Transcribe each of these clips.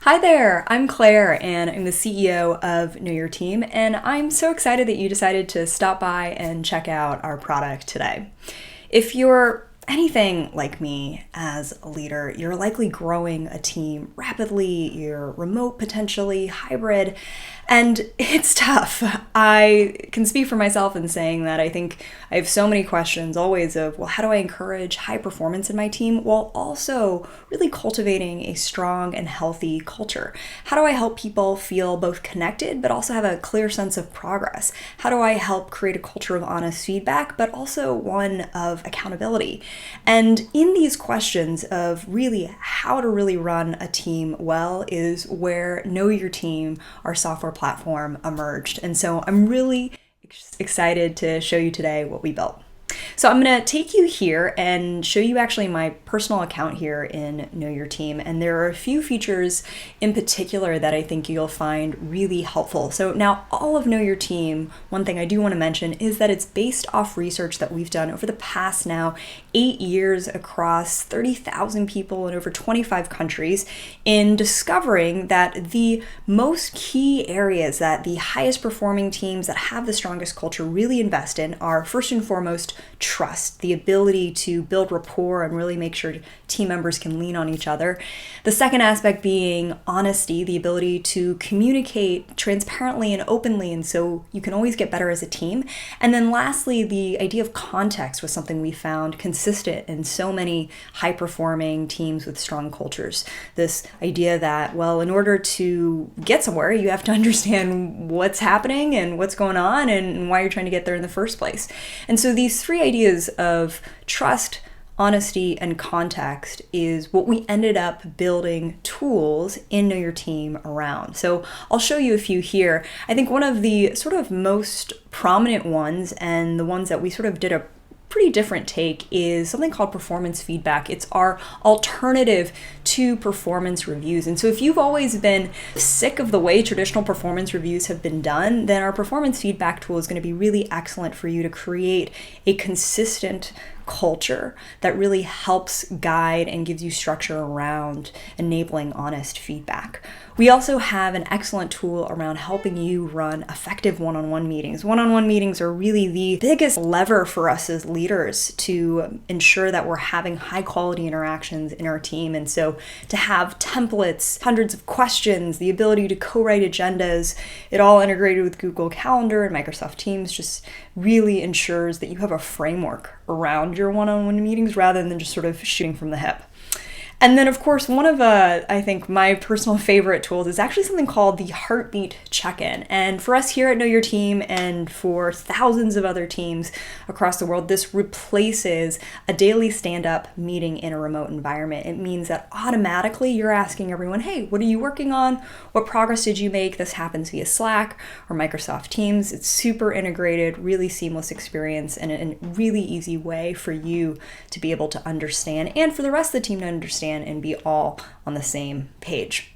Hi there, I'm Claire and I'm the CEO of Know Your Team, and I'm so excited that you decided to stop by and check out our product today. If you're anything like me as a leader, you're likely growing a team rapidly, you're remote, potentially hybrid, and it's tough. I can speak for myself in saying that I think I have so many questions always of, well, how do I encourage high performance in my team while also really cultivating a strong and healthy culture? How do I help people feel both connected but also have a clear sense of progress? How do I help create a culture of honest feedback but also one of accountability? And in these questions of really how to really run a team well is where Know Your Team, our software platform, emerged. And so I'm really excited to show you today what we built. So I'm going to take you here and show you actually my personal account here in Know Your Team. And there are a few features in particular that I think you'll find really helpful. So now all of Know Your Team, one thing I do want to mention is that it's based off research that we've done over the past now 8 years across 30,000 people in over 25 countries in discovering that the most key areas that the highest performing teams that have the strongest culture really invest in are first and foremost trust, the ability to build rapport and really make sure team members can lean on each other. The second aspect being honesty, the ability to communicate transparently and openly, and so you can always get better as a team. And then lastly, the idea of context was something we found consistent in so many high-performing teams with strong cultures. This idea that, well, in order to get somewhere, you have to understand what's happening and what's going on and why you're trying to get there in the first place. And so these three ideas of trust, honesty, and context is what we ended up building tools in Know Your Team around. So I'll show you a few here. I think one of the sort of most prominent ones and the ones that we sort of did a pretty different take is something called performance feedback. It's our alternative to performance reviews. And so if you've always been sick of the way traditional performance reviews have been done, then our performance feedback tool is going to be really excellent for you to create a consistent culture that really helps guide and gives you structure around enabling honest feedback. We also have an excellent tool around helping you run effective one-on-one meetings. One-on-one meetings are really the biggest lever for us as leaders to ensure that we're having high quality interactions in our team. And so to have templates, hundreds of questions, the ability to co-write agendas, it all integrated with Google Calendar and Microsoft Teams just really ensures that you have a framework around your one-on-one meetings rather than just sort of shooting from the hip. And then, of course, one of, I think, my personal favorite tools is actually something called the Heartbeat Check-In. And for us here at Know Your Team and for thousands of other teams across the world, this replaces a daily stand-up meeting in a remote environment. It means that automatically you're asking everyone, hey, what are you working on? What progress did you make? This happens via Slack or Microsoft Teams. It's super integrated, really seamless experience, and a really easy way for you to be able to understand and for the rest of the team to understand and be all on the same page.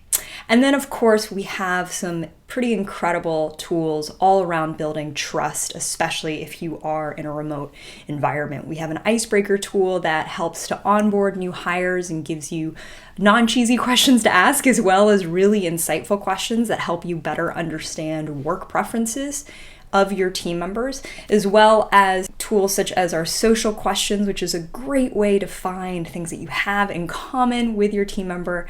And then, of course, we have some pretty incredible tools all around building trust, especially if you are in a remote environment. We have an icebreaker tool that helps to onboard new hires and gives you non-cheesy questions to ask, as well as really insightful questions that help you better understand work preferences of your team members, as well as tools such as our social questions, which is a great way to find things that you have in common with your team member,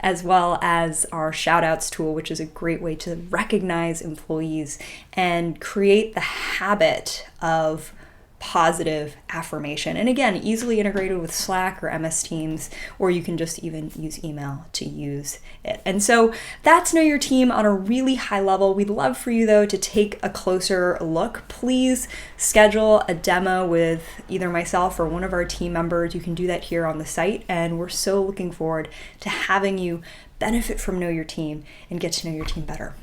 as well as our shout-outs tool, which is a great way to recognize employees and create the habit of positive affirmation. And again, easily integrated with Slack or MS Teams, or you can just even use email to use it. And so that's Know Your Team on a really high level. We'd love for you though to take a closer look. Please schedule a demo with either myself or one of our team members. You can do that here on the site. And we're so looking forward to having you benefit from Know Your Team and get to know your team better.